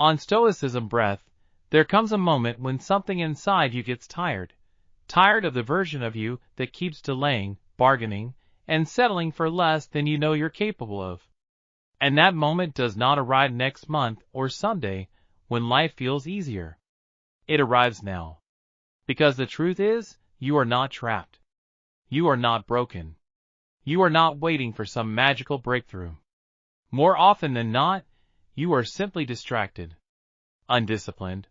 On Stoicism Breath, there comes a moment when something inside you gets tired. Tired of the version of you that keeps delaying, bargaining, and settling for less than you know you're capable of. And that moment does not arrive next month or someday when life feels easier. It arrives now. Because the truth is, you are not trapped. You are not broken. You are not waiting for some magical breakthrough. More often than not, you are simply distracted, undisciplined,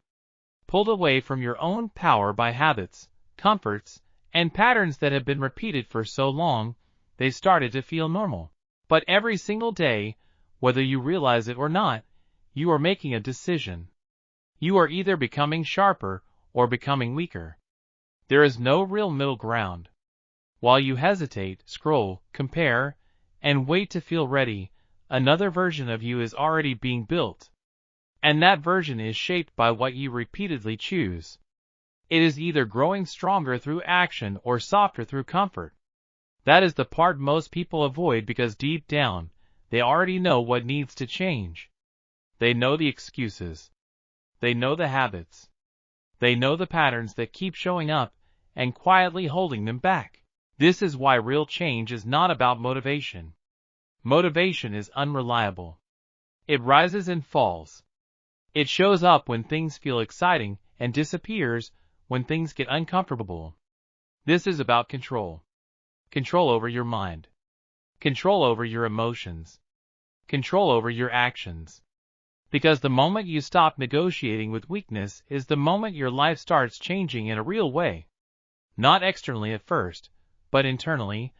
pulled away from your own power by habits, comforts, and patterns that have been repeated for so long, they started to feel normal. But every single day, whether you realize it or not, you are making a decision. You are either becoming sharper or becoming weaker. There is no real middle ground. While you hesitate, scroll, compare, and wait to feel ready, another version of you is already being built. And that version is shaped by what you repeatedly choose. It is either growing stronger through action or softer through comfort. That is the part most people avoid because deep down, they already know what needs to change. They know the excuses. They know the habits. They know the patterns that keep showing up and quietly holding them back. This is why real change is not about motivation. Motivation is unreliable. It rises and falls. It shows up when things feel exciting and disappears when things get uncomfortable. This is about control. Control over your mind. Control over your emotions. Control over your actions. Because the moment you stop negotiating with weakness is the moment your life starts changing in a real way. Not externally at first, but internally,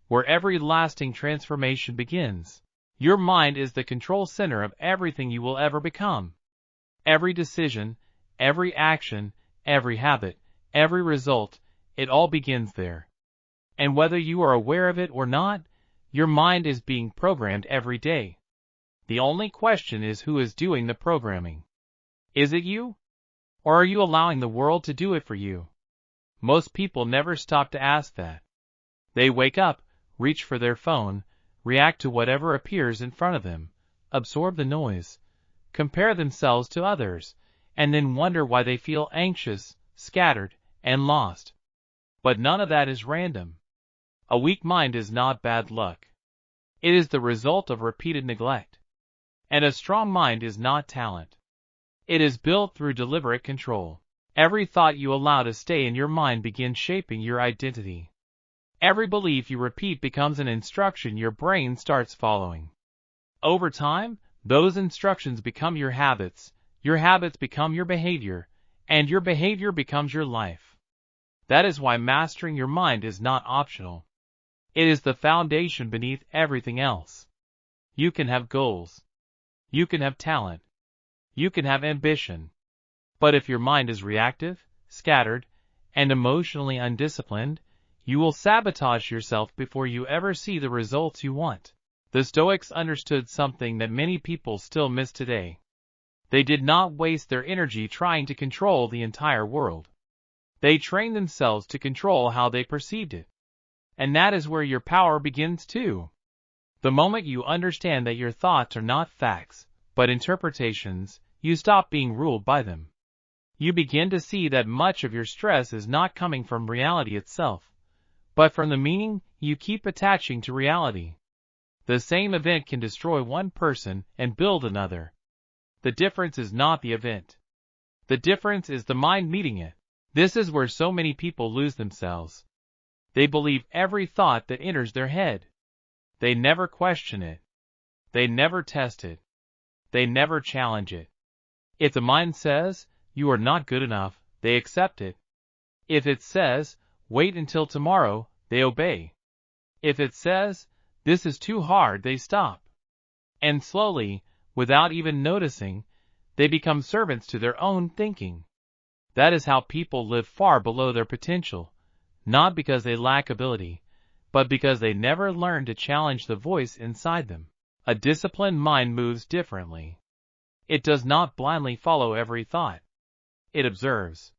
where every lasting transformation begins. Your mind is the control center of everything you will ever become. Every decision, every action, every habit, every result, it all begins there. And whether you are aware of it or not, your mind is being programmed every day. The only question is who is doing the programming. Is it you? Or are you allowing the world to do it for you? Most people never stop to ask that. They wake up, reach for their phone, react to whatever appears in front of them, absorb the noise, compare themselves to others, and then wonder why they feel anxious, scattered, and lost. But none of that is random. A weak mind is not bad luck. It is the result of repeated neglect. And a strong mind is not talent. It is built through deliberate control. Every thought you allow to stay in your mind begins shaping your identity. Every belief you repeat becomes an instruction your brain starts following. Over time, those instructions become your habits become your behavior, and your behavior becomes your life. That is why mastering your mind is not optional. It is the foundation beneath everything else. You can have goals. You can have talent. You can have ambition. But if your mind is reactive, scattered, and emotionally undisciplined, you will sabotage yourself before you ever see the results you want. The Stoics understood something that many people still miss today. They did not waste their energy trying to control the entire world. They trained themselves to control how they perceived it. And that is where your power begins too. The moment you understand that your thoughts are not facts, but interpretations, you stop being ruled by them. You begin to see that much of your stress is not coming from reality itself, but from the meaning you keep attaching to reality. The same event can destroy one person and build another. The difference is not the event. The difference is the mind meeting it. This is where so many people lose themselves. They believe every thought that enters their head. They never question it. They never test it. They never challenge it. If the mind says, "You are not good enough," they accept it. If it says, "Wait until tomorrow," they obey. If it says, "This is too hard," they stop. And slowly, without even noticing, they become servants to their own thinking. That is how people live far below their potential, not because they lack ability, but because they never learn to challenge the voice inside them. A disciplined mind moves differently. It does not blindly follow every thought. It observes.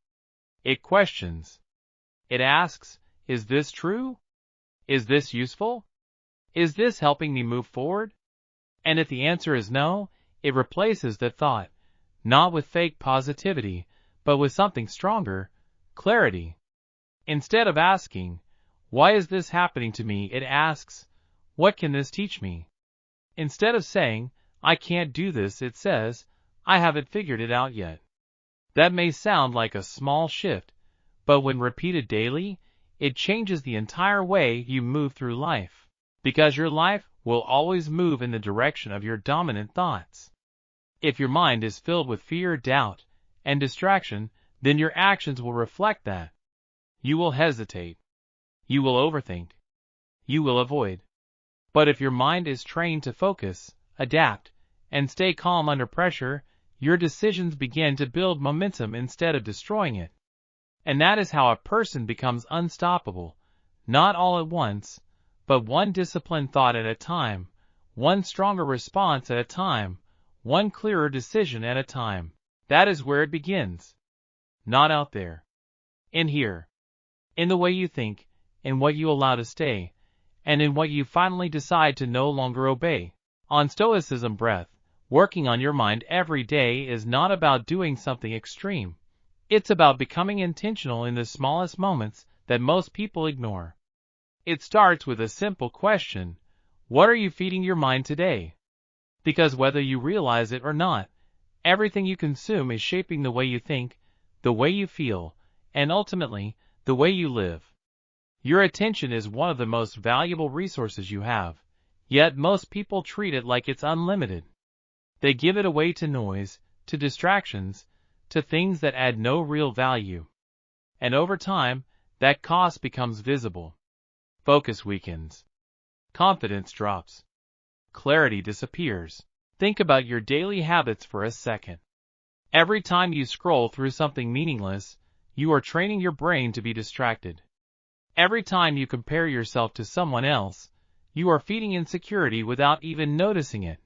It questions. It asks, "Is this true? Is this useful? Is this helping me move forward?" And if the answer is no, it replaces the thought, not with fake positivity, but with something stronger, clarity. Instead of asking, "Why is this happening to me?" it asks, "What can this teach me?" Instead of saying, "I can't do this," it says, "I haven't figured it out yet." That may sound like a small shift, but when repeated daily, it changes the entire way you move through life, because your life will always move in the direction of your dominant thoughts. If your mind is filled with fear, doubt, and distraction, then your actions will reflect that. You will hesitate. You will overthink. You will avoid. But if your mind is trained to focus, adapt, and stay calm under pressure, your decisions begin to build momentum instead of destroying it. And that is how a person becomes unstoppable, not all at once, but one disciplined thought at a time, one stronger response at a time, one clearer decision at a time. That is where it begins. Not out there. In here. In the way you think, in what you allow to stay, and in what you finally decide to no longer obey. On Stoicism Breath, working on your mind every day is not about doing something extreme. It's about becoming intentional in the smallest moments that most people ignore. It starts with a simple question: what are you feeding your mind today? Because whether you realize it or not, everything you consume is shaping the way you think, the way you feel, and ultimately, the way you live. Your attention is one of the most valuable resources you have, yet most people treat it like it's unlimited. They give it away to noise, to distractions, to things that add no real value. And over time, that cost becomes visible. Focus weakens. Confidence drops. Clarity disappears. Think about your daily habits for a second. Every time you scroll through something meaningless, you are training your brain to be distracted. Every time you compare yourself to someone else, you are feeding insecurity without even noticing it.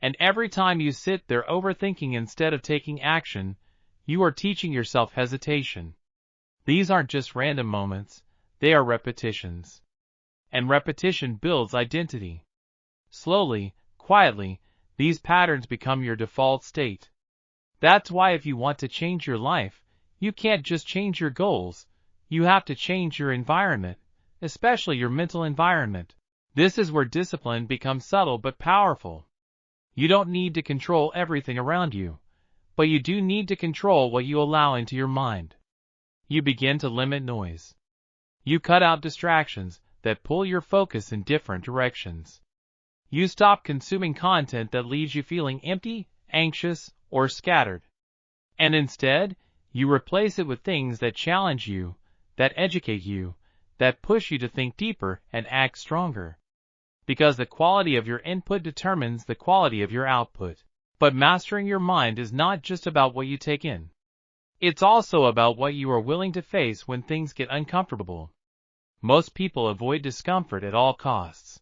And every time you sit there overthinking instead of taking action, you are teaching yourself hesitation. These aren't just random moments, they are repetitions. And repetition builds identity. Slowly, quietly, these patterns become your default state. That's why if you want to change your life, you can't just change your goals. You have to change your environment, especially your mental environment. This is where discipline becomes subtle but powerful. You don't need to control everything around you, but you do need to control what you allow into your mind. You begin to limit noise. You cut out distractions that pull your focus in different directions. You stop consuming content that leaves you feeling empty, anxious, or scattered. And instead, you replace it with things that challenge you, that educate you, that push you to think deeper and act stronger. Because the quality of your input determines the quality of your output. But mastering your mind is not just about what you take in. It's also about what you are willing to face when things get uncomfortable. Most people avoid discomfort at all costs.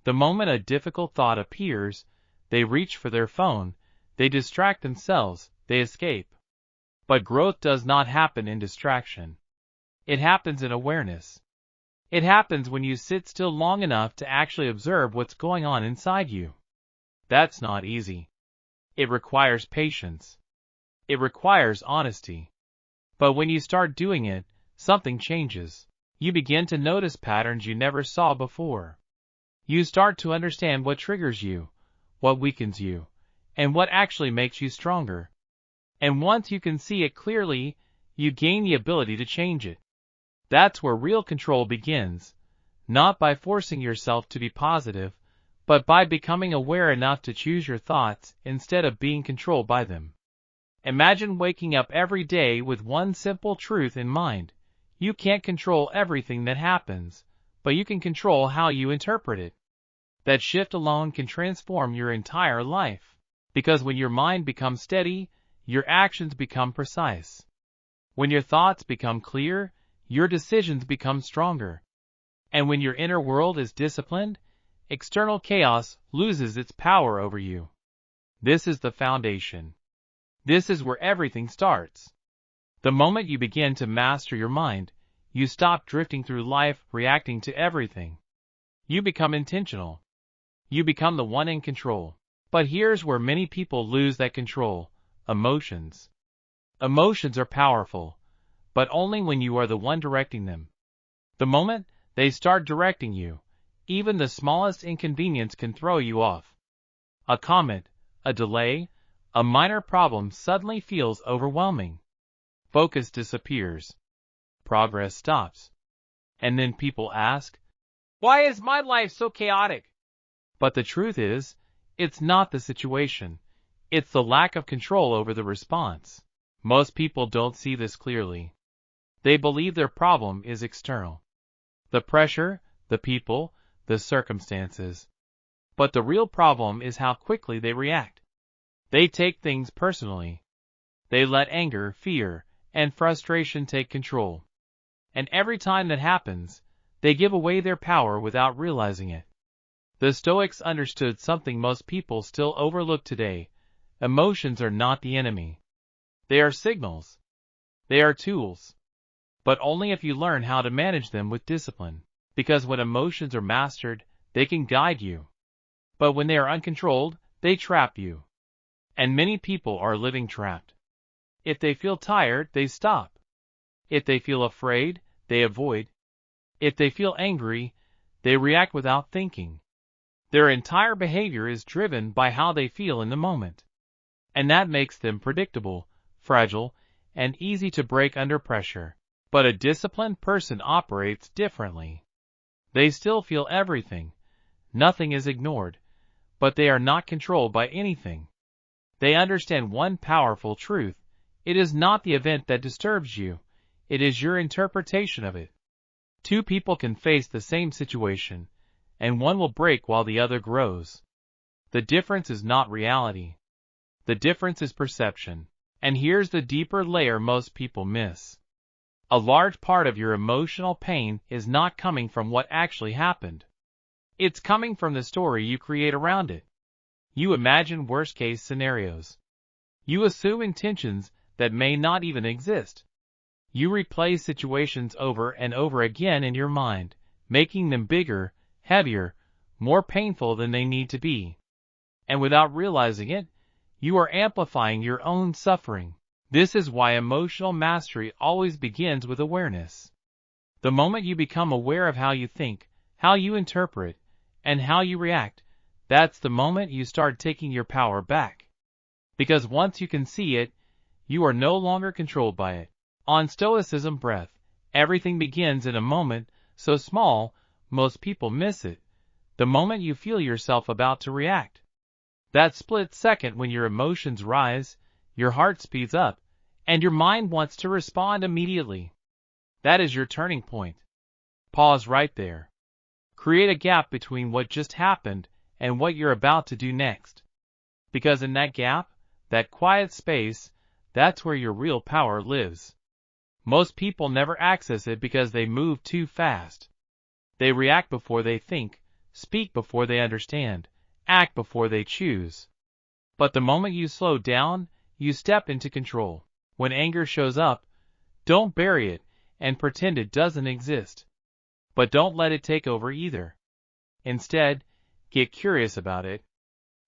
The moment a difficult thought appears, they reach for their phone, they distract themselves, they escape. But growth does not happen in distraction. It happens in awareness. It happens when you sit still long enough to actually observe what's going on inside you. That's not easy. It requires patience. It requires honesty. But when you start doing it, something changes. You begin to notice patterns you never saw before. You start to understand what triggers you, what weakens you, and what actually makes you stronger. And once you can see it clearly, you gain the ability to change it. That's where real control begins, not by forcing yourself to be positive, but by becoming aware enough to choose your thoughts instead of being controlled by them. Imagine waking up every day with one simple truth in mind. You can't control everything that happens, but you can control how you interpret it. That shift alone can transform your entire life. Because when your mind becomes steady, your actions become precise. When your thoughts become clear, your decisions become stronger. And when your inner world is disciplined, external chaos loses its power over you. This is the foundation. This is where everything starts. The moment you begin to master your mind, you stop drifting through life reacting to everything. You become intentional. You become the one in control. But here's where many people lose that control. emotions. Emotions are powerful, but only when you are the one directing them. The moment they start directing you, even the smallest inconvenience can throw you off. A comment, a delay, a minor problem suddenly feels overwhelming. Focus disappears. Progress stops. And then people ask, "Why is my life so chaotic?" But the truth is, it's not the situation. It's the lack of control over the response. Most people don't see this clearly. They believe their problem is external. The pressure, the people, the circumstances. But the real problem is how quickly they react. They take things personally. They let anger, fear, and frustration take control. And every time that happens, they give away their power without realizing it. The Stoics understood something most people still overlook today. Emotions are not the enemy. They are signals. They are tools. But only if you learn how to manage them with discipline. Because when emotions are mastered, they can guide you. But when they are uncontrolled, they trap you. And many people are living trapped. If they feel tired, they stop. If they feel afraid, they avoid. If they feel angry, they react without thinking. Their entire behavior is driven by how they feel in the moment. And that makes them predictable, fragile, and easy to break under pressure. But a disciplined person operates differently. They still feel everything. Nothing is ignored. But they are not controlled by anything. They understand one powerful truth. It is not the event that disturbs you. It is your interpretation of it. Two people can face the same situation, and one will break while the other grows. The difference is not reality. The difference is perception. And here's the deeper layer most people miss. A large part of your emotional pain is not coming from what actually happened. It's coming from the story you create around it. You imagine worst-case scenarios. You assume intentions that may not even exist. You replay situations over and over again in your mind, making them bigger, heavier, more painful than they need to be. And without realizing it, you are amplifying your own suffering. This is why emotional mastery always begins with awareness. The moment you become aware of how you think, how you interpret, and how you react, that's the moment you start taking your power back. Because once you can see it, you are no longer controlled by it. On Stoicism Breath, everything begins in a moment so small, most people miss it. The moment you feel yourself about to react. That split second when your emotions rise, your heart speeds up, and your mind wants to respond immediately. That is your turning point. Pause right there. Create a gap between what just happened and what you're about to do next. Because in that gap, that quiet space, that's where your real power lives. Most people never access it because they move too fast. They react before they think, speak before they understand, act before they choose. But the moment you slow down, you step into control. When anger shows up, don't bury it and pretend it doesn't exist. But don't let it take over either. Instead, get curious about it.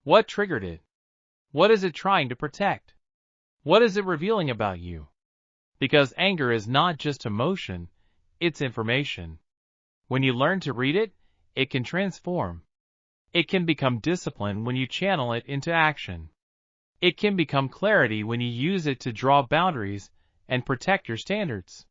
What triggered it? What is it trying to protect? What is it revealing about you? Because anger is not just emotion, it's information. When you learn to read it, it can transform. It can become discipline when you channel it into action. It can become clarity when you use it to draw boundaries and protect your standards.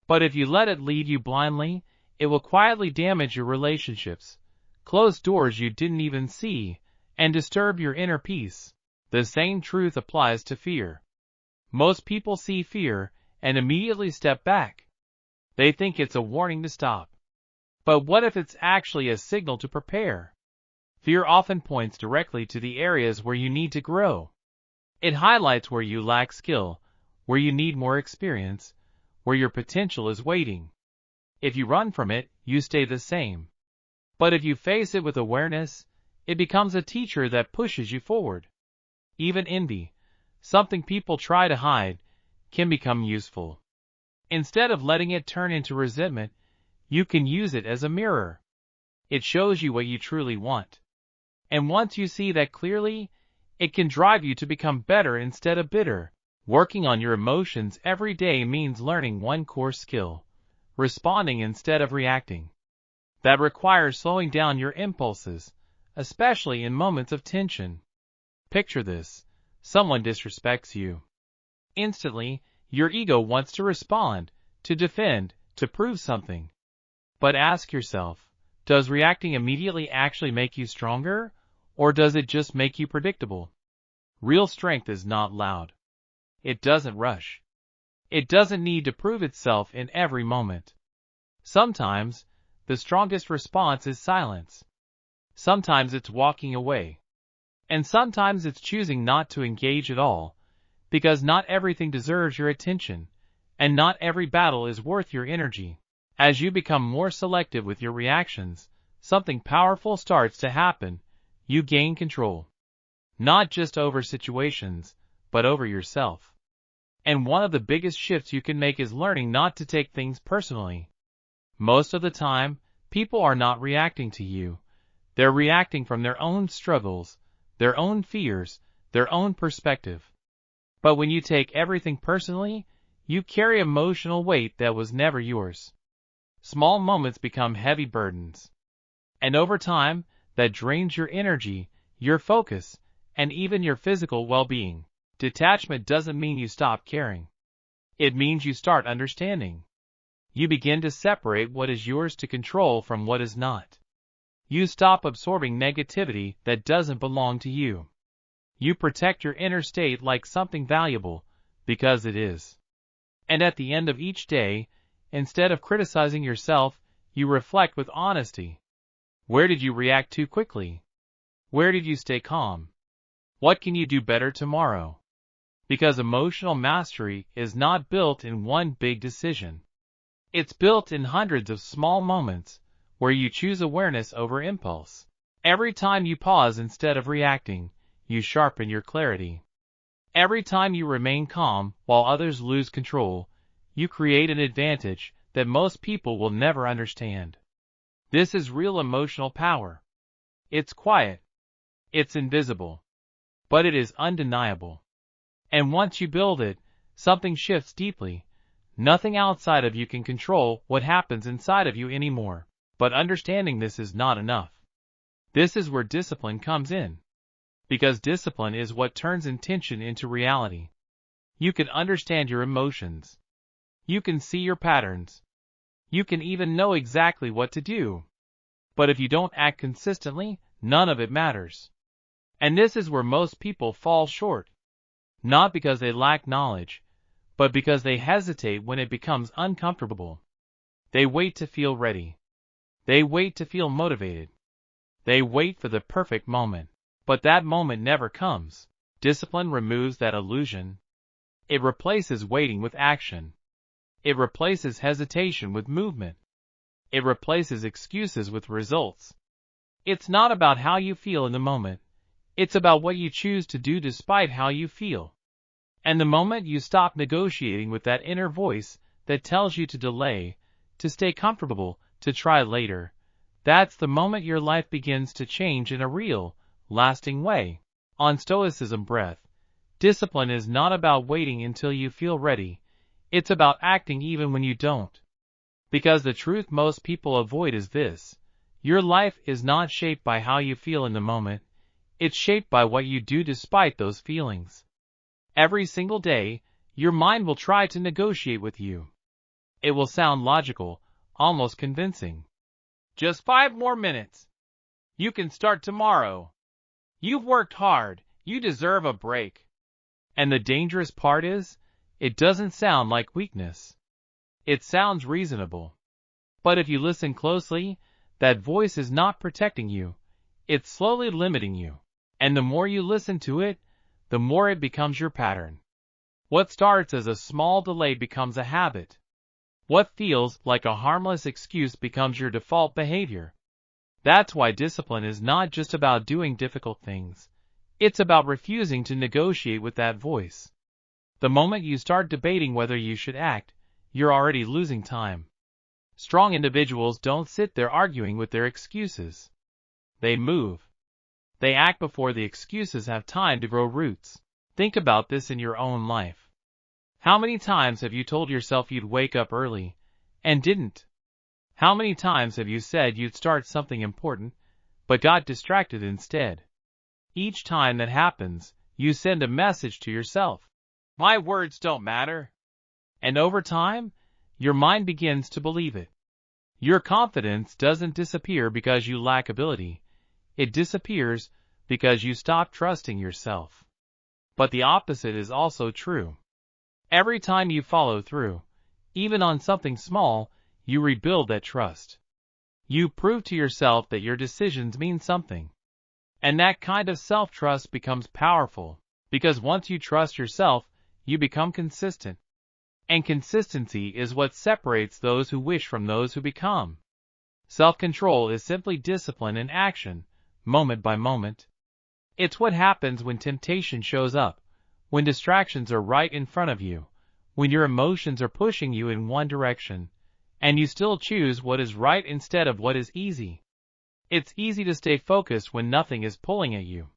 But if you let it lead you blindly, it will quietly damage your relationships, close doors you didn't even see, and disturb your inner peace. The same truth applies to fear. Most people see fear and immediately step back. They think it's a warning to stop. But what if it's actually a signal to prepare? Fear often points directly to the areas where you need to grow. It highlights where you lack skill, where you need more experience, where your potential is waiting. If you run from it, you stay the same. But if you face it with awareness, it becomes a teacher that pushes you forward. Even envy, something people try to hide, can become useful. Instead of letting it turn into resentment, you can use it as a mirror. It shows you what you truly want. And once you see that clearly, It can drive you to become better instead of bitter. Working on your emotions every day means learning one core skill: responding instead of reacting. That requires slowing down your impulses, especially in moments of tension. Picture this: someone disrespects you. Instantly, your ego wants to respond, to defend, to prove something. But ask yourself, does reacting immediately actually make you stronger, or does it just make you predictable? Real strength is not loud. It doesn't rush. It doesn't need to prove itself in every moment. Sometimes, the strongest response is silence. Sometimes it's walking away. And sometimes it's choosing not to engage at all, because not everything deserves your attention, and not every battle is worth your energy. As you become more selective with your reactions, something powerful starts to happen. You gain control. Not just over situations, but over yourself. And one of the biggest shifts you can make is learning not to take things personally. Most of the time, people are not reacting to you. They're reacting from their own struggles, their own fears, their own perspective. But when you take everything personally, you carry emotional weight that was never yours. Small moments become heavy burdens. And over time, that drains your energy, your focus, and even your physical well-being. Detachment doesn't mean you stop caring. It means you start understanding. You begin to separate what is yours to control from what is not. You stop absorbing negativity that doesn't belong to you. You protect your inner state like something valuable, because it is. And at the end of each day, instead of criticizing yourself, you reflect with honesty. Where did you react too quickly? Where did you stay calm? What can you do better tomorrow? Because emotional mastery is not built in one big decision. It's built in hundreds of small moments, where you choose awareness over impulse. Every time you pause instead of reacting, you sharpen your clarity. Every time you remain calm while others lose control, you create an advantage that most people will never understand. This is real emotional power. It's quiet. It's invisible. But it is undeniable. And once you build it, something shifts deeply. Nothing outside of you can control what happens inside of you anymore. But understanding this is not enough. This is where discipline comes in. Because discipline is what turns intention into reality. You can understand your emotions. You can see your patterns. You can even know exactly what to do. But if you don't act consistently, none of it matters. And this is where most people fall short. Not because they lack knowledge, but because they hesitate when it becomes uncomfortable. They wait to feel ready. They wait to feel motivated. They wait for the perfect moment. But that moment never comes. Discipline removes that illusion. It replaces waiting with action. It replaces hesitation with movement. It replaces excuses with results. It's not about how you feel in the moment. It's about what you choose to do despite how you feel. And the moment you stop negotiating with that inner voice that tells you to delay, to stay comfortable, to try later, that's the moment your life begins to change in a real, lasting way. On Stoicism Breath, discipline is not about waiting until you feel ready. It's about acting even when you don't. Because the truth most people avoid is this: your life is not shaped by how you feel in the moment. It's shaped by what you do despite those feelings. Every single day, your mind will try to negotiate with you. It will sound logical, almost convincing. Just 5 more minutes. You can start tomorrow. You've worked hard. You deserve a break. And the dangerous part is, it doesn't sound like weakness. It sounds reasonable. But if you listen closely, that voice is not protecting you. It's slowly limiting you. And the more you listen to it, the more it becomes your pattern. What starts as a small delay becomes a habit. What feels like a harmless excuse becomes your default behavior. That's why discipline is not just about doing difficult things. It's about refusing to negotiate with that voice. The moment you start debating whether you should act, you're already losing time. Strong individuals don't sit there arguing with their excuses. They move. They act before the excuses have time to grow roots. Think about this in your own life. How many times have you told yourself you'd wake up early and didn't? How many times have you said you'd start something important but got distracted instead? Each time that happens, you send a message to yourself. My words don't matter. And over time, your mind begins to believe it. Your confidence doesn't disappear because you lack ability. It disappears because you stop trusting yourself. But the opposite is also true. Every time you follow through, even on something small, you rebuild that trust. You prove to yourself that your decisions mean something. And that kind of self-trust becomes powerful, because once you trust yourself, you become consistent. And consistency is what separates those who wish from those who become. Self-control is simply discipline in action, moment by moment. It's what happens when temptation shows up, when distractions are right in front of you, when your emotions are pushing you in one direction, and you still choose what is right instead of what is easy. It's easy to stay focused when nothing is pulling at you.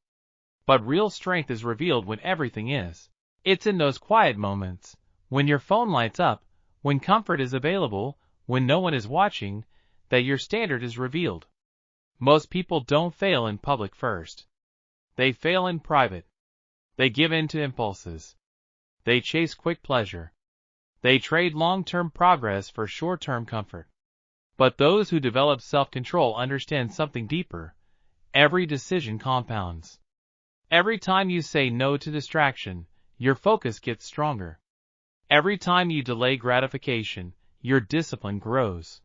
But real strength is revealed when everything is. It's in those quiet moments, when your phone lights up, when comfort is available, when no one is watching, that your standard is revealed. Most people don't fail in public first. They fail in private. They give in to impulses. They chase quick pleasure. They trade long-term progress for short-term comfort. But those who develop self-control understand something deeper. Every decision compounds. Every time you say no to distraction, your focus gets stronger. Every time you delay gratification, your discipline grows.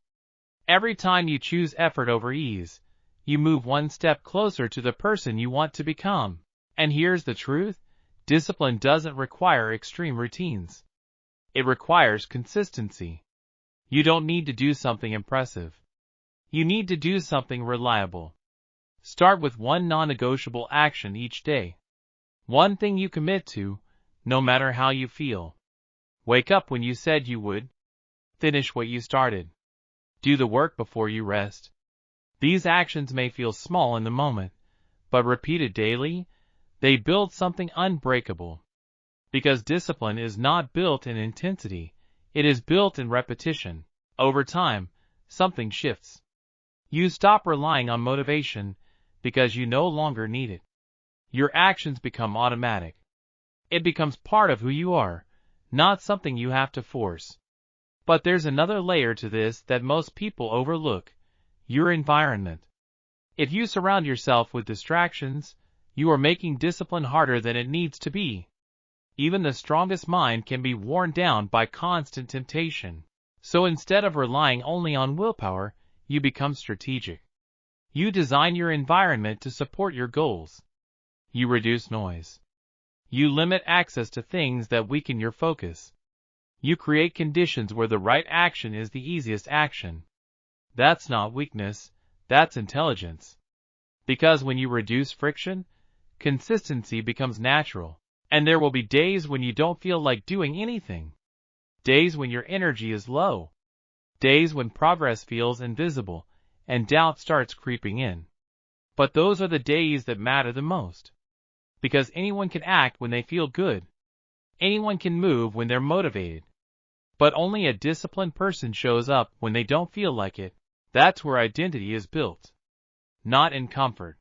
Every time you choose effort over ease, you move one step closer to the person you want to become. And here's the truth: discipline doesn't require extreme routines. It requires consistency. You don't need to do something impressive. You need to do something reliable. Start with one non-negotiable action each day. One thing you commit to, no matter how you feel. Wake up when you said you would. Finish what you started. Do the work before you rest. These actions may feel small in the moment, but repeated daily, they build something unbreakable. Because discipline is not built in intensity, it is built in repetition. Over time, something shifts. You stop relying on motivation because you no longer need it. Your actions become automatic. It becomes part of who you are, not something you have to force. But there's another layer to this that most people overlook: your environment. If you surround yourself with distractions, you are making discipline harder than it needs to be. Even the strongest mind can be worn down by constant temptation. So instead of relying only on willpower, you become strategic. You design your environment to support your goals. You reduce noise. You limit access to things that weaken your focus. You create conditions where the right action is the easiest action. That's not weakness, that's intelligence. Because when you reduce friction, consistency becomes natural. And there will be days when you don't feel like doing anything. Days when your energy is low. Days when progress feels invisible and doubt starts creeping in. But those are the days that matter the most. Because anyone can act when they feel good. Anyone can move when they're motivated. But only a disciplined person shows up when they don't feel like it. That's where identity is built. Not in comfort.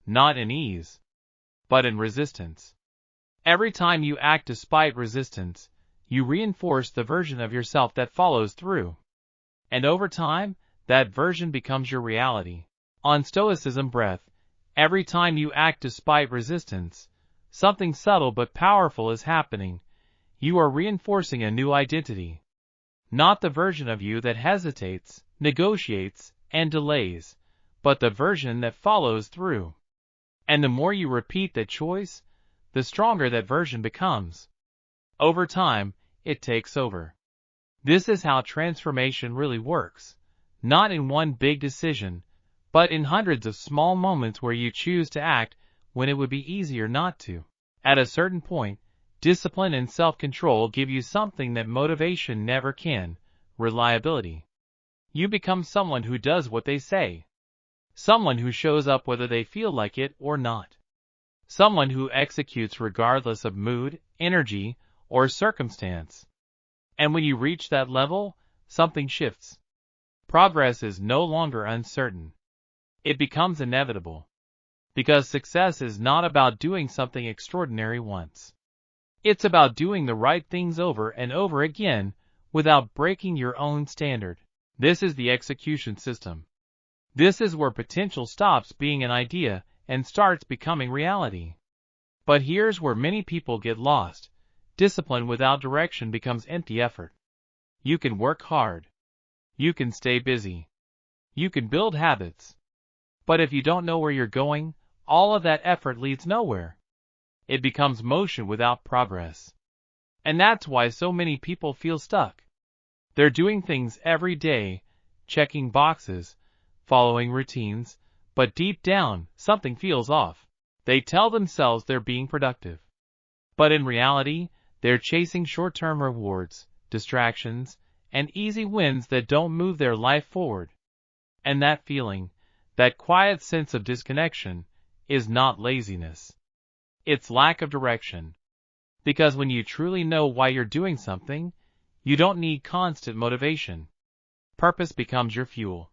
Not in ease. But in resistance. Every time you act despite resistance, you reinforce the version of yourself that follows through. And over time, that version becomes your reality. On Stoicism Breath, every time you act despite resistance, something subtle but powerful is happening. You are reinforcing a new identity. Not the version of you that hesitates, negotiates, and delays, but the version that follows through. And the more you repeat that choice, the stronger that version becomes. Over time, it takes over. This is how transformation really works. Not in one big decision, but in hundreds of small moments where you choose to act when it would be easier not to. At a certain point, discipline and self-control give you something that motivation never can: reliability. You become someone who does what they say. Someone who shows up whether they feel like it or not. Someone who executes regardless of mood, energy, or circumstance. And when you reach that level, something shifts. Progress is no longer uncertain. It becomes inevitable. Because success is not about doing something extraordinary once. It's about doing the right things over and over again without breaking your own standard. This is the execution system. This is where potential stops being an idea and starts becoming reality. But here's where many people get lost. Discipline without direction becomes empty effort. You can work hard. You can stay busy. You can build habits. But if you don't know where you're going, all of that effort leads nowhere. It becomes motion without progress. And that's why so many people feel stuck. They're doing things every day, checking boxes, following routines, but deep down, something feels off. They tell themselves they're being productive. But in reality, they're chasing short-term rewards, distractions, and easy wins that don't move their life forward. And that feeling, that quiet sense of disconnection, is not laziness. It's lack of direction. Because when you truly know why you're doing something, you don't need constant motivation. Purpose becomes your fuel.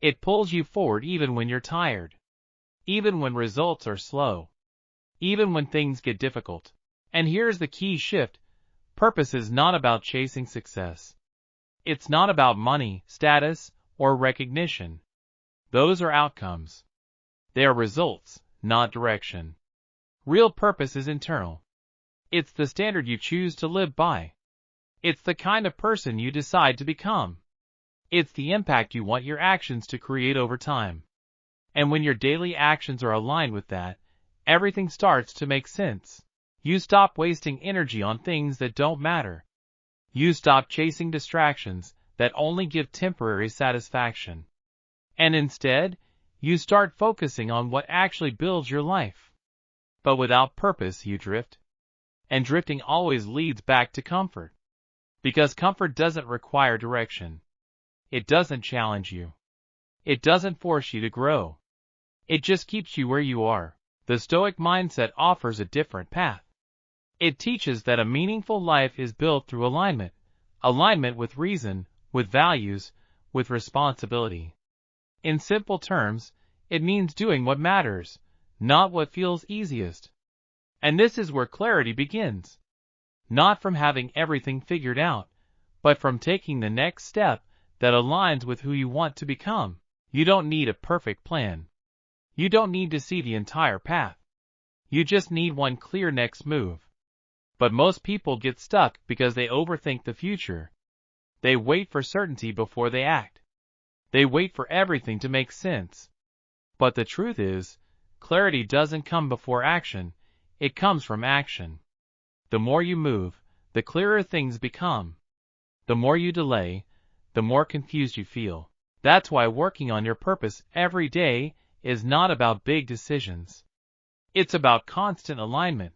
It pulls you forward even when you're tired. Even when results are slow. Even when things get difficult. And here's the key shift. Purpose is not about chasing success. It's not about money, status, or recognition. Those are outcomes. They are results, not direction. Real purpose is internal. It's the standard you choose to live by. It's the kind of person you decide to become. It's the impact you want your actions to create over time. And when your daily actions are aligned with that, everything starts to make sense. You stop wasting energy on things that don't matter. You stop chasing distractions that only give temporary satisfaction. And instead, you start focusing on what actually builds your life. But without purpose, you drift. And drifting always leads back to comfort. Because comfort doesn't require direction. It doesn't challenge you. It doesn't force you to grow. It just keeps you where you are. The Stoic mindset offers a different path. It teaches that a meaningful life is built through alignment. Alignment with reason, with values, with responsibility. In simple terms, it means doing what matters, not what feels easiest. And this is where clarity begins. Not from having everything figured out, but from taking the next step that aligns with who you want to become. You don't need a perfect plan. You don't need to see the entire path. You just need one clear next move. But most people get stuck because they overthink the future. They wait for certainty before they act. They wait for everything to make sense. But the truth is, clarity doesn't come before action, it comes from action. The more you move, the clearer things become. The more you delay, the more confused you feel. That's why working on your purpose every day is not about big decisions. It's about constant alignment.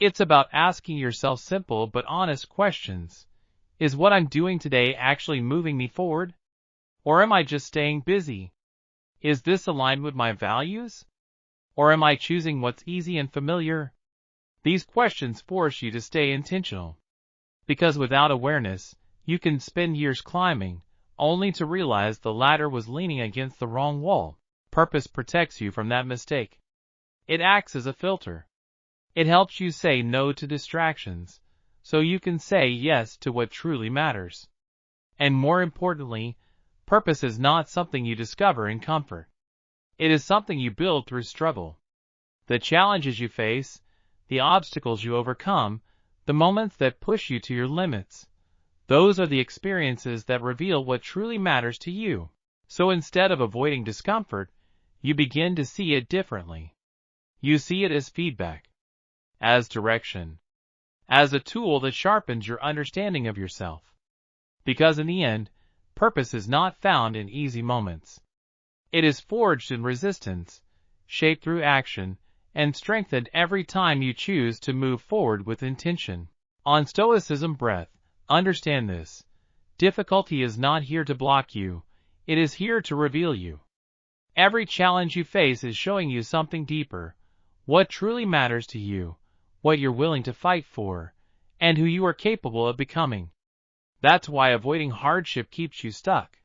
It's about asking yourself simple but honest questions. Is what I'm doing today actually moving me forward? Or am I just staying busy? Is this aligned with my values? Or am I choosing what's easy and familiar? These questions force you to stay intentional. Because without awareness, you can spend years climbing, only to realize the ladder was leaning against the wrong wall. Purpose protects you from that mistake. It acts as a filter. It helps you say no to distractions, so you can say yes to what truly matters. And more importantly, purpose is not something you discover in comfort. It is something you build through struggle. The challenges you face, the obstacles you overcome, the moments that push you to your limits. Those are the experiences that reveal what truly matters to you. So instead of avoiding discomfort, you begin to see it differently. You see it as feedback, as direction, as a tool that sharpens your understanding of yourself. Because in the end, purpose is not found in easy moments. It is forged in resistance, shaped through action, and strengthened every time you choose to move forward with intention. On Stoicism Breath, understand this. Difficulty is not here to block you, it is here to reveal you. Every challenge you face is showing you something deeper, what truly matters to you, what you're willing to fight for, and who you are capable of becoming. That's why avoiding hardship keeps you stuck.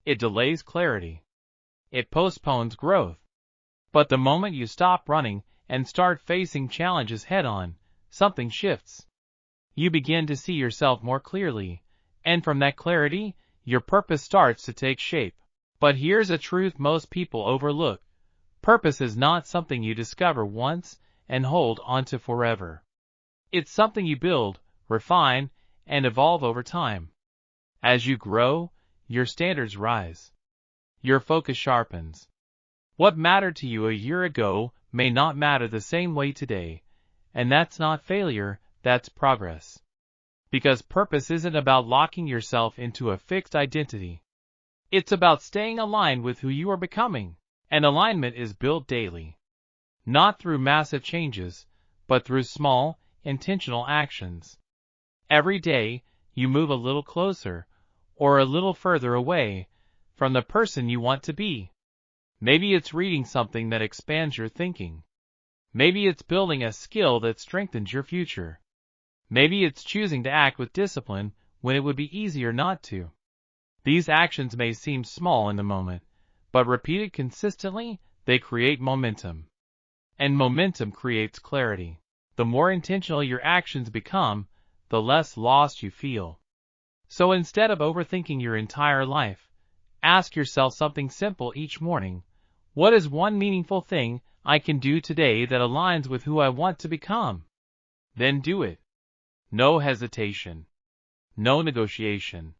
It delays clarity. It postpones growth. But the moment you stop running and start facing challenges head-on, something shifts. You begin to see yourself more clearly, and from that clarity, your purpose starts to take shape. But here's a truth most people overlook. Purpose is not something you discover once and hold onto forever. It's something you build, refine, and evolve over time. As you grow, your standards rise. Your focus sharpens. What mattered to you a year ago may not matter the same way today, and that's not failure, that's progress. Because purpose isn't about locking yourself into a fixed identity. It's about staying aligned with who you are becoming, and alignment is built daily. Not through massive changes, but through small, intentional actions. Every day, you move a little closer, or a little further away, from the person you want to be. Maybe it's reading something that expands your thinking. Maybe it's building a skill that strengthens your future. Maybe it's choosing to act with discipline when it would be easier not to. These actions may seem small in the moment, but repeated consistently, they create momentum. And momentum creates clarity. The more intentional your actions become, the less lost you feel. So instead of overthinking your entire life, ask yourself something simple each morning. What is one meaningful thing I can do today that aligns with who I want to become? Then do it. No hesitation. No negotiation.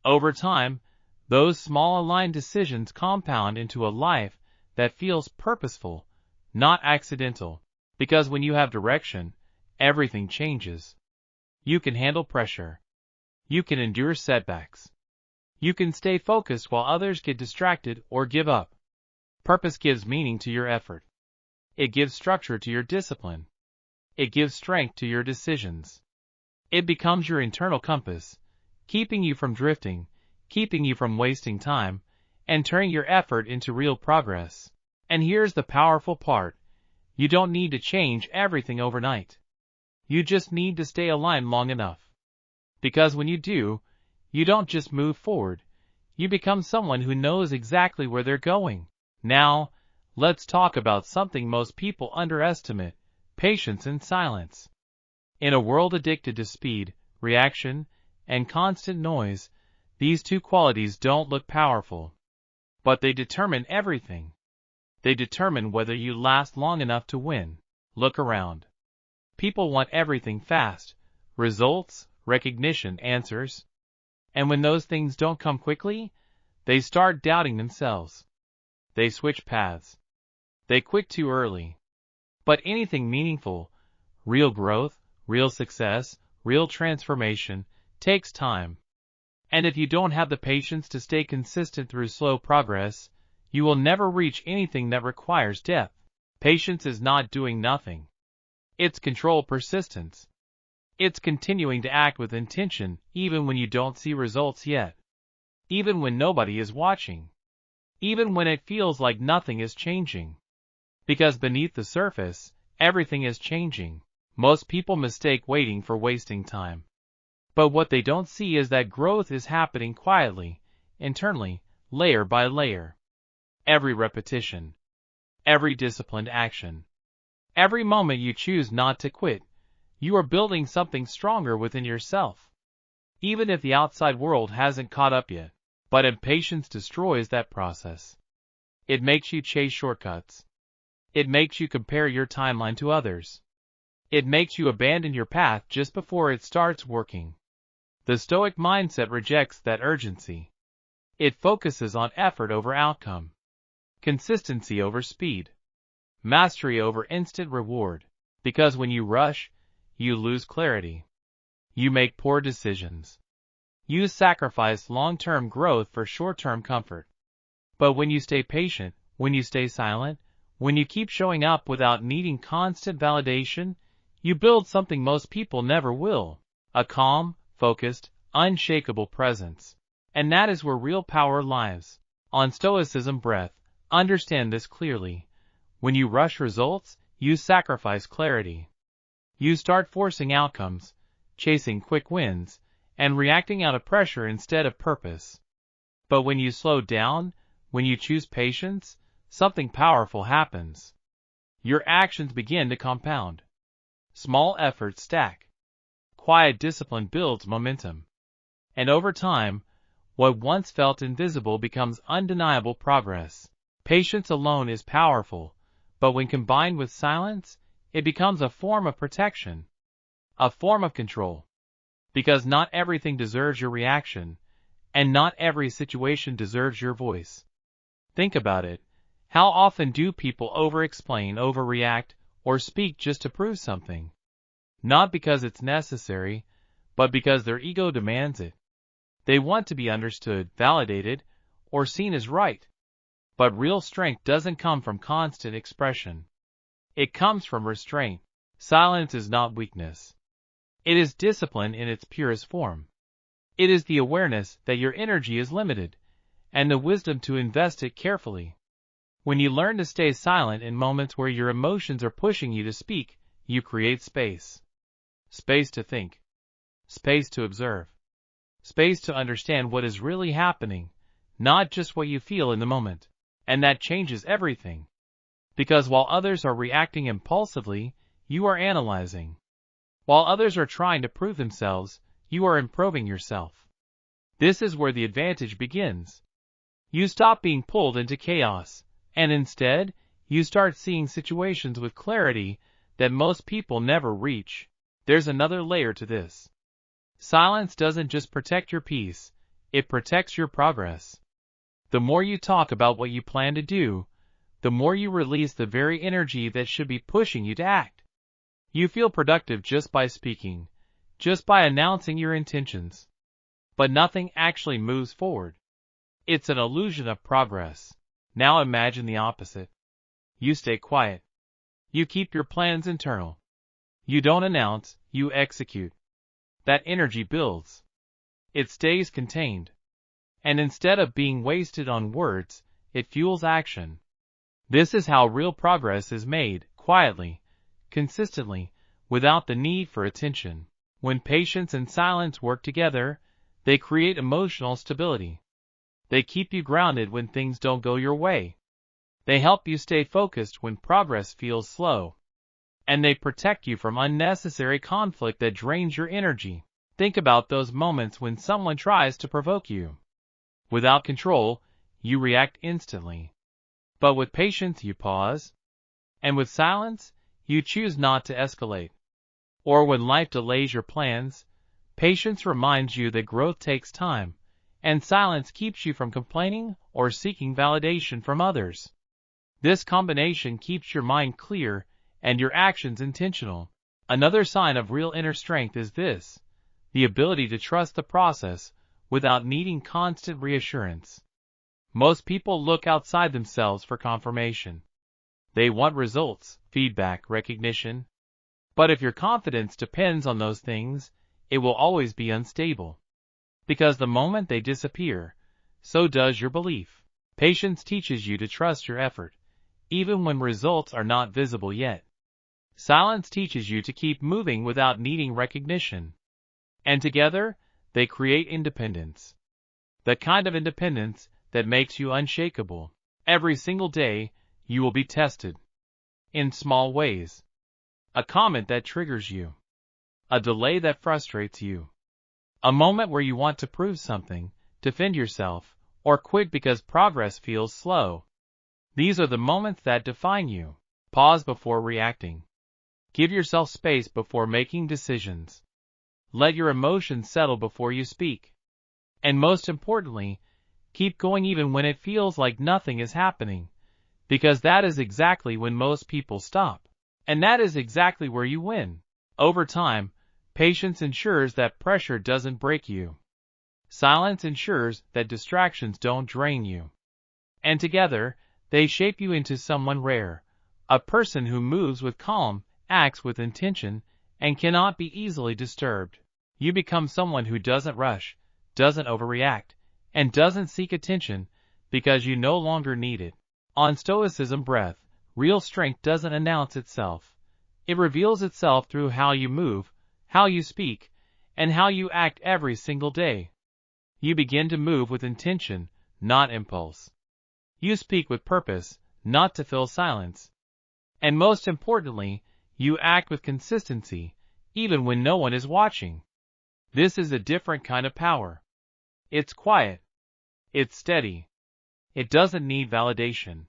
Over time, those small aligned decisions compound into a life that feels purposeful, not accidental. Because when you have direction, everything changes. You can handle pressure. You can endure setbacks. You can stay focused while others get distracted or give up. Purpose gives meaning to your effort. It gives structure to your discipline. It gives strength to your decisions. It becomes your internal compass, keeping you from drifting, keeping you from wasting time, and turning your effort into real progress. And here's the powerful part. You don't need to change everything overnight. You just need to stay aligned long enough. Because when you do, you don't just move forward. You become someone who knows exactly where they're going. Now, let's talk about something most people underestimate: patience and silence. In a world addicted to speed, reaction, and constant noise, these two qualities don't look powerful. But they determine everything. They determine whether you last long enough to win. Look around. People want everything fast: results, recognition, answers. And when those things don't come quickly, they start doubting themselves. They switch paths. They quit too early. But anything meaningful, real growth, real success, real transformation, takes time. And if you don't have the patience to stay consistent through slow progress, you will never reach anything that requires depth. Patience is not doing nothing. It's controlled persistence. It's continuing to act with intention even when you don't see results yet. Even when nobody is watching. Even when it feels like nothing is changing. Because beneath the surface, everything is changing. Most people mistake waiting for wasting time. But what they don't see is that growth is happening quietly, internally, layer by layer. Every repetition. Every disciplined action. Every moment you choose not to quit, you are building something stronger within yourself. Even if the outside world hasn't caught up yet. But impatience destroys that process. It makes you chase shortcuts. It makes you compare your timeline to others. It makes you abandon your path just before it starts working. The Stoic mindset rejects that urgency. It focuses on effort over outcome. Consistency over speed. Mastery over instant reward. Because when you rush, you lose clarity. You make poor decisions. You sacrifice long-term growth for short-term comfort. But when you stay patient, when you stay silent, when you keep showing up without needing constant validation, you build something most people never will: a calm, focused, unshakable presence. And that is where real power lies. On Stoicism Breath, Understand this clearly. When you rush results, you sacrifice clarity. You start forcing outcomes, chasing quick wins, and reacting out of pressure instead of purpose. But when you slow down, when you choose patience, something powerful happens. Your actions begin to compound. Small efforts stack. Quiet discipline builds momentum. And over time, what once felt invisible becomes undeniable progress. Patience alone is powerful, but when combined with silence, it becomes a form of protection, a form of control. Because not everything deserves your reaction, and not every situation deserves your voice. Think about it. How often do people over-explain, overreact, or speak just to prove something? Not because it's necessary, but because their ego demands it. They want to be understood, validated, or seen as right. But real strength doesn't come from constant expression. It comes from restraint. Silence is not weakness. It is discipline in its purest form. It is the awareness that your energy is limited, and the wisdom to invest it carefully. When you learn to stay silent in moments where your emotions are pushing you to speak, you create space. Space to think. Space to observe. Space to understand what is really happening, not just what you feel in the moment. And that changes everything. Because while others are reacting impulsively, you are analyzing. While others are trying to prove themselves, you are improving yourself. This is where the advantage begins. You stop being pulled into chaos, and instead, you start seeing situations with clarity that most people never reach. There's another layer to this. Silence doesn't just protect your peace, it protects your progress. The more you talk about what you plan to do, the more you release the very energy that should be pushing you to act. You feel productive just by speaking, just by announcing your intentions. But nothing actually moves forward. It's an illusion of progress. Now imagine the opposite. You stay quiet. You keep your plans internal. You don't announce, you execute. That energy builds. It stays contained. And instead of being wasted on words, it fuels action. This is how real progress is made, quietly, consistently, without the need for attention. When patience and silence work together, they create emotional stability. They keep you grounded when things don't go your way. They help you stay focused when progress feels slow. And they protect you from unnecessary conflict that drains your energy. Think about those moments when someone tries to provoke you. Without control, you react instantly. But with patience, you pause. And with silence, you choose not to escalate. Or when life delays your plans, patience reminds you that growth takes time, and silence keeps you from complaining or seeking validation from others. This combination keeps your mind clear and your actions intentional. Another sign of real inner strength is this: the ability to trust the process without needing constant reassurance. Most people look outside themselves for confirmation. They want results, feedback, recognition. But if your confidence depends on those things, it will always be unstable. Because the moment they disappear, so does your belief. Patience teaches you to trust your effort, even when results are not visible yet. Silence teaches you to keep moving without needing recognition. And together, they create independence. The kind of independence that makes you unshakable. Every single day, you will be tested. In small ways. A comment that triggers you. A delay that frustrates you. A moment where you want to prove something, defend yourself, or quit because progress feels slow. These are the moments that define you. Pause before reacting. Give yourself space before making decisions. Let your emotions settle before you speak. And most importantly, keep going even when it feels like nothing is happening, because that is exactly when most people stop. And that is exactly where you win. Over time, patience ensures that pressure doesn't break you. Silence ensures that distractions don't drain you. And together, they shape you into someone rare, a person who moves with calm, acts with intention, and cannot be easily disturbed. You become someone who doesn't rush, doesn't overreact, and doesn't seek attention because you no longer need it. On Stoicism Breath, real strength doesn't announce itself. It reveals itself through how you move, how you speak, and how you act every single day. You begin to move with intention, not impulse. You speak with purpose, not to fill silence. And most importantly, you act with consistency, even when no one is watching. This is a different kind of power. It's quiet. It's steady. It doesn't need validation.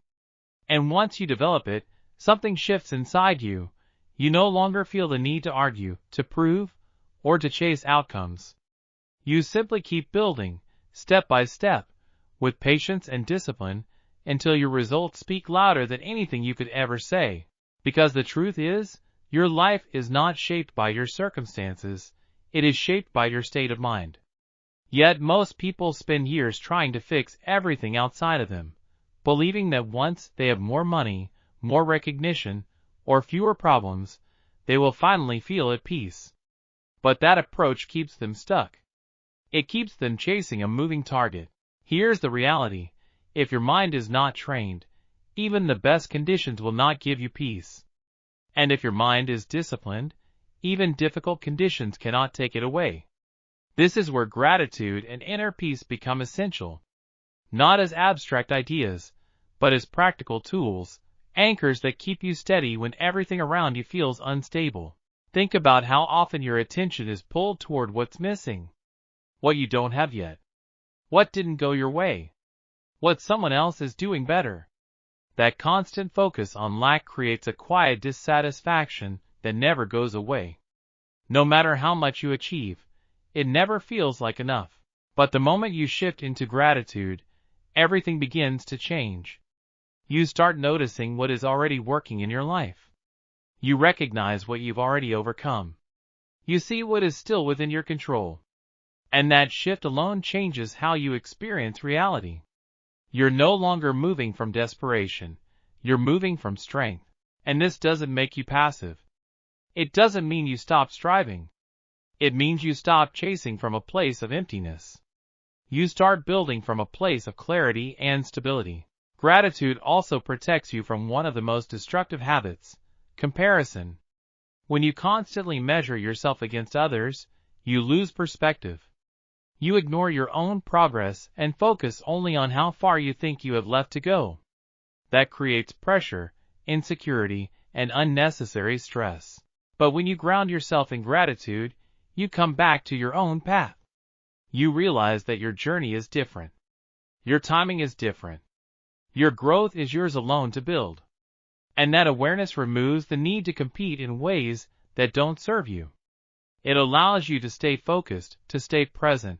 And once you develop it, something shifts inside you. You no longer feel the need to argue, to prove, or to chase outcomes. You simply keep building, step by step, with patience and discipline, until your results speak louder than anything you could ever say. Because the truth is, your life is not shaped by your circumstances, it is shaped by your state of mind. Yet most people spend years trying to fix everything outside of them, believing that once they have more money, more recognition, or fewer problems, they will finally feel at peace. But that approach keeps them stuck. It keeps them chasing a moving target. Here's the reality. If your mind is not trained, even the best conditions will not give you peace. And if your mind is disciplined, even difficult conditions cannot take it away. This is where gratitude and inner peace become essential. Not as abstract ideas, but as practical tools, anchors that keep you steady when everything around you feels unstable. Think about how often your attention is pulled toward what's missing, what you don't have yet, what didn't go your way, what someone else is doing better. That constant focus on lack creates a quiet dissatisfaction that never goes away. No matter how much you achieve, it never feels like enough. But the moment you shift into gratitude, everything begins to change. You start noticing what is already working in your life. You recognize what you've already overcome. You see what is still within your control. And that shift alone changes how you experience reality. You're no longer moving from desperation. You're moving from strength. And this doesn't make you passive. It doesn't mean you stop striving. It means you stop chasing from a place of emptiness. You start building from a place of clarity and stability. Gratitude also protects you from one of the most destructive habits, comparison. When you constantly measure yourself against others, you lose perspective. You ignore your own progress and focus only on how far you think you have left to go. That creates pressure, insecurity, and unnecessary stress. But when you ground yourself in gratitude, you come back to your own path. You realize that your journey is different. Your timing is different. Your growth is yours alone to build. And that awareness removes the need to compete in ways that don't serve you. It allows you to stay focused, to stay present,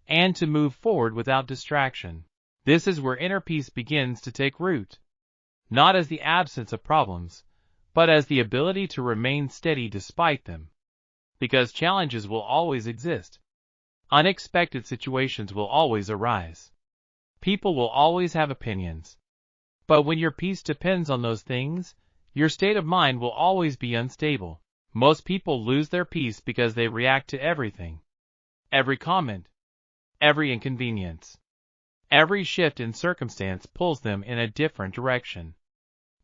and to move forward without distraction. This is where inner peace begins to take root. Not as the absence of problems, but as the ability to remain steady despite them. Because challenges will always exist. Unexpected situations will always arise. People will always have opinions. But when your peace depends on those things, your state of mind will always be unstable. Most people lose their peace because they react to everything. Every comment, every inconvenience, every shift in circumstance pulls them in a different direction.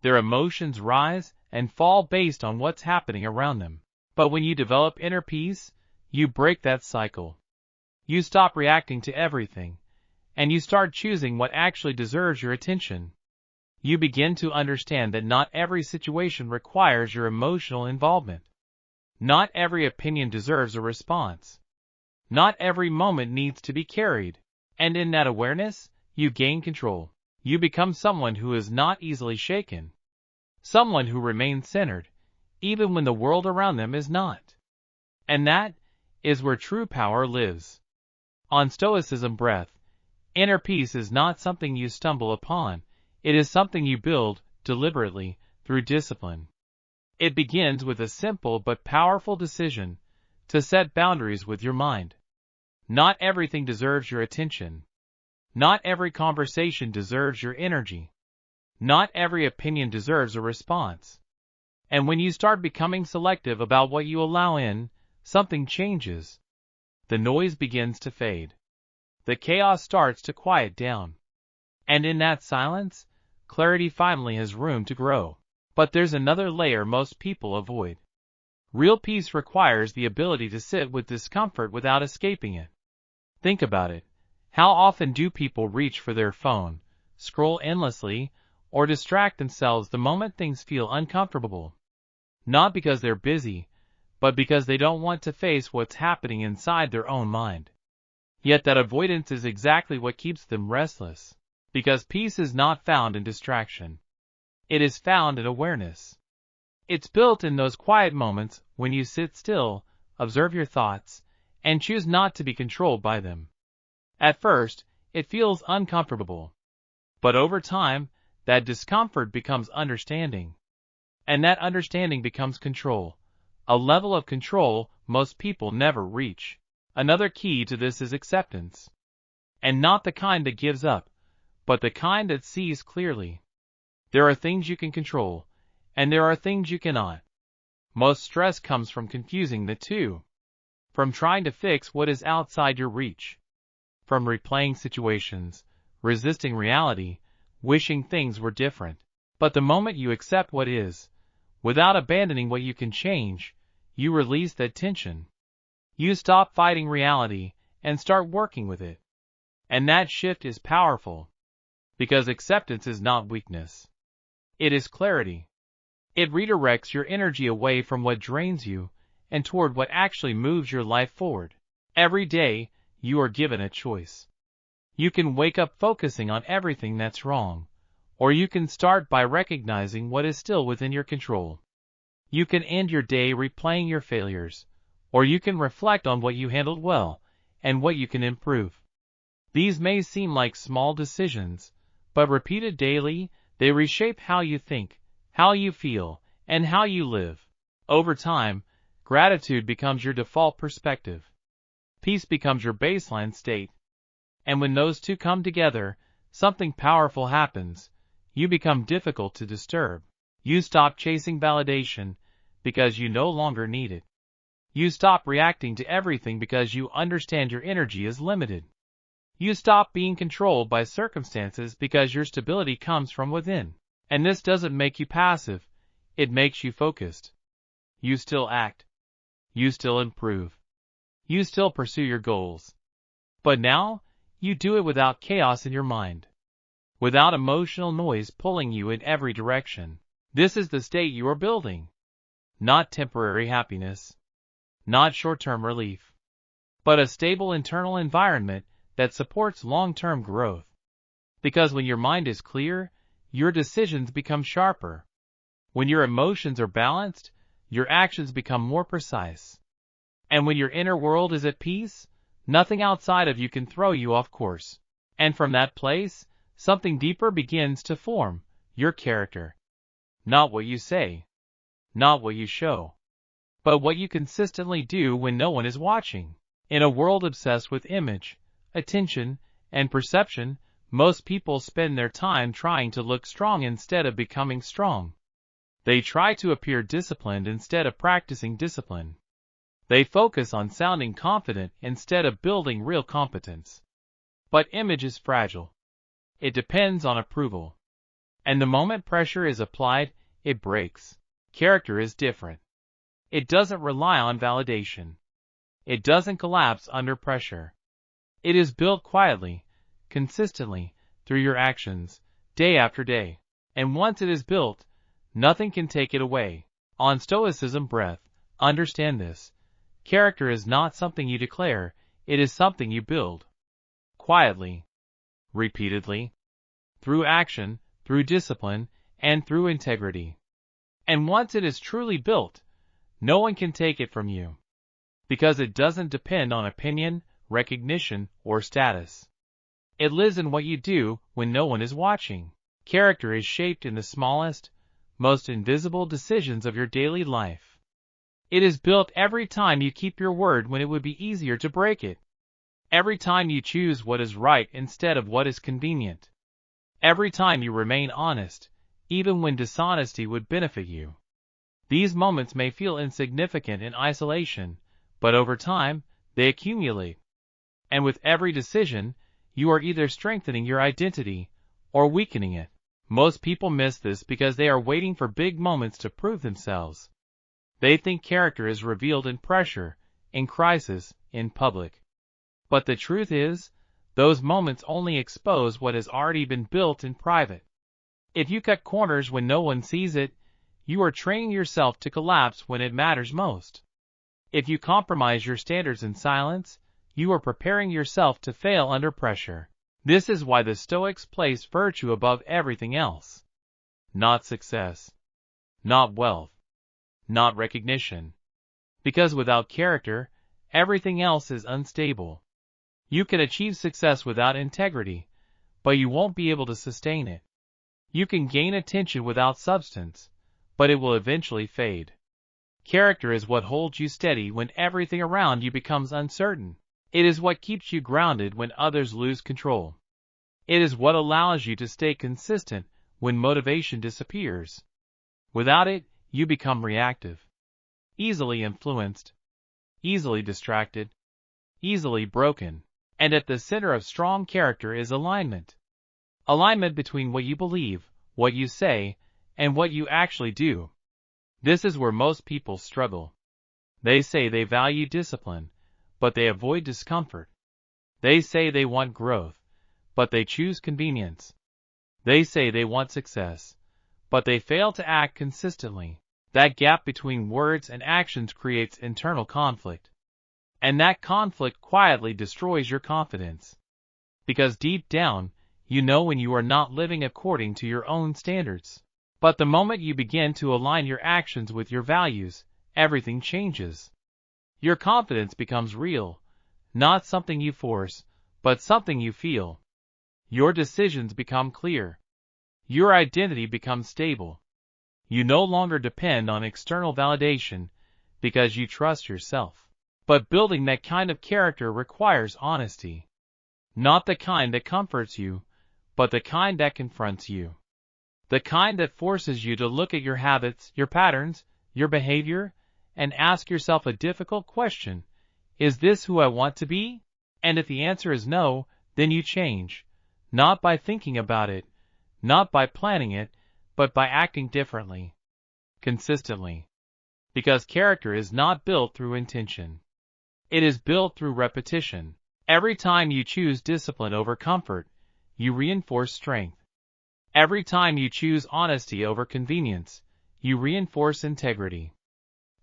Their emotions rise and fall based on what's happening around them. But when you develop inner peace, you break that cycle. You stop reacting to everything, and you start choosing what actually deserves your attention. You begin to understand that not every situation requires your emotional involvement. Not every opinion deserves a response. Not every moment needs to be carried. And in that awareness, you gain control. You become someone who is not easily shaken. Someone who remains centered, even when the world around them is not. And that is where true power lives. On Stoicism Breath, inner peace is not something you stumble upon. It is something you build, deliberately, through discipline. It begins with a simple but powerful decision to set boundaries with your mind. Not everything deserves your attention. Not every conversation deserves your energy. Not every opinion deserves a response. And when you start becoming selective about what you allow in, something changes. The noise begins to fade. The chaos starts to quiet down. And in that silence, clarity finally has room to grow. But there's another layer most people avoid. Real peace requires the ability to sit with discomfort without escaping it. Think about it. How often do people reach for their phone, scroll endlessly, or distract themselves the moment things feel uncomfortable? Not because they're busy, but because they don't want to face what's happening inside their own mind. Yet that avoidance is exactly what keeps them restless. Because peace is not found in distraction. It is found in awareness. It's built in those quiet moments when you sit still, observe your thoughts, and choose not to be controlled by them. At first, it feels uncomfortable. But over time, that discomfort becomes understanding. And that understanding becomes control. A level of control most people never reach. Another key to this is acceptance. And not the kind that gives up, but the kind that sees clearly. There are things you can control, and there are things you cannot. Most stress comes from confusing the two. From trying to fix what is outside your reach. From replaying situations, resisting reality, wishing things were different. But the moment you accept what is, without abandoning what you can change, you release that tension. You stop fighting reality and start working with it. And that shift is powerful. Because acceptance is not weakness. It is clarity. It redirects your energy away from what drains you and toward what actually moves your life forward. Every day, you are given a choice. You can wake up focusing on everything that's wrong, or you can start by recognizing what is still within your control. You can end your day replaying your failures, or you can reflect on what you handled well and what you can improve. These may seem like small decisions, but repeated daily, they reshape how you think, how you feel, and how you live. Over time, gratitude becomes your default perspective. Peace becomes your baseline state. And when those two come together, something powerful happens. You become difficult to disturb. You stop chasing validation because you no longer need it. You stop reacting to everything because you understand your energy is limited. You stop being controlled by circumstances because your stability comes from within. And this doesn't make you passive, it makes you focused. You still act. You still improve. You still pursue your goals. But now, you do it without chaos in your mind. Without emotional noise pulling you in every direction. This is the state you are building. Not temporary happiness. Not short-term relief. But a stable internal environment that supports long-term growth. Because when your mind is clear, your decisions become sharper. When your emotions are balanced, your actions become more precise. And when your inner world is at peace, nothing outside of you can throw you off course. And from that place, something deeper begins to form, your character. Not what you say. Not what you show. But what you consistently do when no one is watching. In a world obsessed with image, attention, and perception, most people spend their time trying to look strong instead of becoming strong. They try to appear disciplined instead of practicing discipline. They focus on sounding confident instead of building real competence. But image is fragile. It depends on approval. And the moment pressure is applied, it breaks. Character is different. It doesn't rely on validation. It doesn't collapse under pressure. It is built quietly, consistently, through your actions, day after day. And once it is built, nothing can take it away. On Stoicism Breath, understand this. Character is not something you declare, it is something you build. Quietly. Repeatedly. Through action, through discipline, and through integrity. And once it is truly built, no one can take it from you. Because it doesn't depend on opinion, recognition, or status. It lives in what you do when no one is watching. Character is shaped in the smallest, most invisible decisions of your daily life. It is built every time you keep your word when it would be easier to break it. Every time you choose what is right instead of what is convenient. Every time you remain honest, even when dishonesty would benefit you. These moments may feel insignificant in isolation, but over time, they accumulate. And with every decision, you are either strengthening your identity or weakening it. Most people miss this because they are waiting for big moments to prove themselves. They think character is revealed in pressure, in crisis, in public. But the truth is, those moments only expose what has already been built in private. If you cut corners when no one sees it, you are training yourself to collapse when it matters most. If you compromise your standards in silence, you are preparing yourself to fail under pressure. This is why the Stoics place virtue above everything else. Not success, not wealth, not recognition. Because without character, everything else is unstable. You can achieve success without integrity, but you won't be able to sustain it. You can gain attention without substance, but it will eventually fade. Character is what holds you steady when everything around you becomes uncertain. It is what keeps you grounded when others lose control. It is what allows you to stay consistent when motivation disappears. Without it, you become reactive, easily influenced, easily distracted, easily broken. And at the center of strong character is alignment. Alignment between what you believe, what you say, and what you actually do. This is where most people struggle. They say they value discipline, but they avoid discomfort. They say they want growth, but they choose convenience. They say they want success, but they fail to act consistently. That gap between words and actions creates internal conflict. And that conflict quietly destroys your confidence. Because deep down, you know when you are not living according to your own standards. But the moment you begin to align your actions with your values, everything changes. Your confidence becomes real, not something you force, but something you feel. Your decisions become clear. Your identity becomes stable. You no longer depend on external validation because you trust yourself. But building that kind of character requires honesty. Not the kind that comforts you, but the kind that confronts you. The kind that forces you to look at your habits, your patterns, your behavior, and ask yourself a difficult question. Is this who I want to be? And if the answer is no, then you change. Not by thinking about it, not by planning it, but by acting differently. Consistently. Because character is not built through intention. It is built through repetition. Every time you choose discipline over comfort, you reinforce strength. Every time you choose honesty over convenience, you reinforce integrity.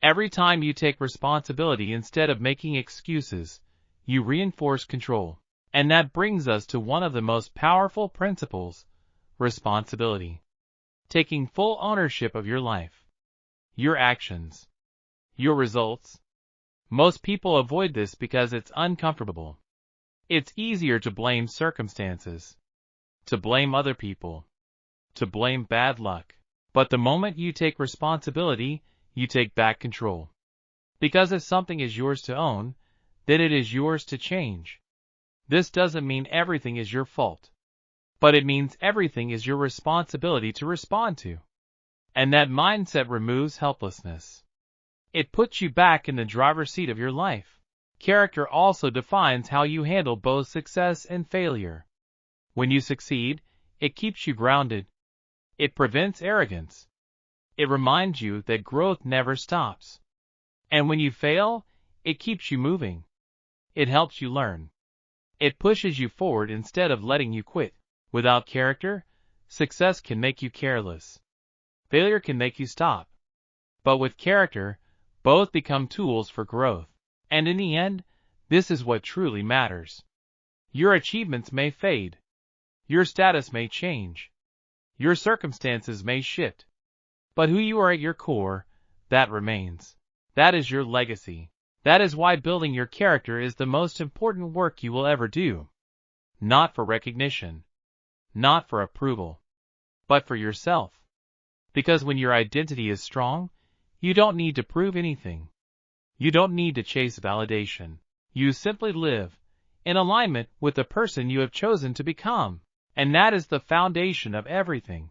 Every time you take responsibility instead of making excuses, you reinforce control. And that brings us to one of the most powerful principles: responsibility. Taking full ownership of your life, your actions, your results. Most people avoid this because it's uncomfortable. It's easier to blame circumstances, to blame other people, to blame bad luck. But the moment you take responsibility, you take back control. Because if something is yours to own, then it is yours to change. This doesn't mean everything is your fault, but it means everything is your responsibility to respond to. And that mindset removes helplessness. It puts you back in the driver's seat of your life. Character also defines how you handle both success and failure. When you succeed, it keeps you grounded. It prevents arrogance. It reminds you that growth never stops. And when you fail, it keeps you moving. It helps you learn. It pushes you forward instead of letting you quit. Without character, success can make you careless. Failure can make you stop. But with character, both become tools for growth. And in the end, this is what truly matters. Your achievements may fade. Your status may change. Your circumstances may shift. But who you are at your core, that remains. That is your legacy. That is why building your character is the most important work you will ever do. Not for recognition. Not for approval. But for yourself. Because when your identity is strong, you don't need to prove anything. You don't need to chase validation. You simply live in alignment with the person you have chosen to become. And that is the foundation of everything.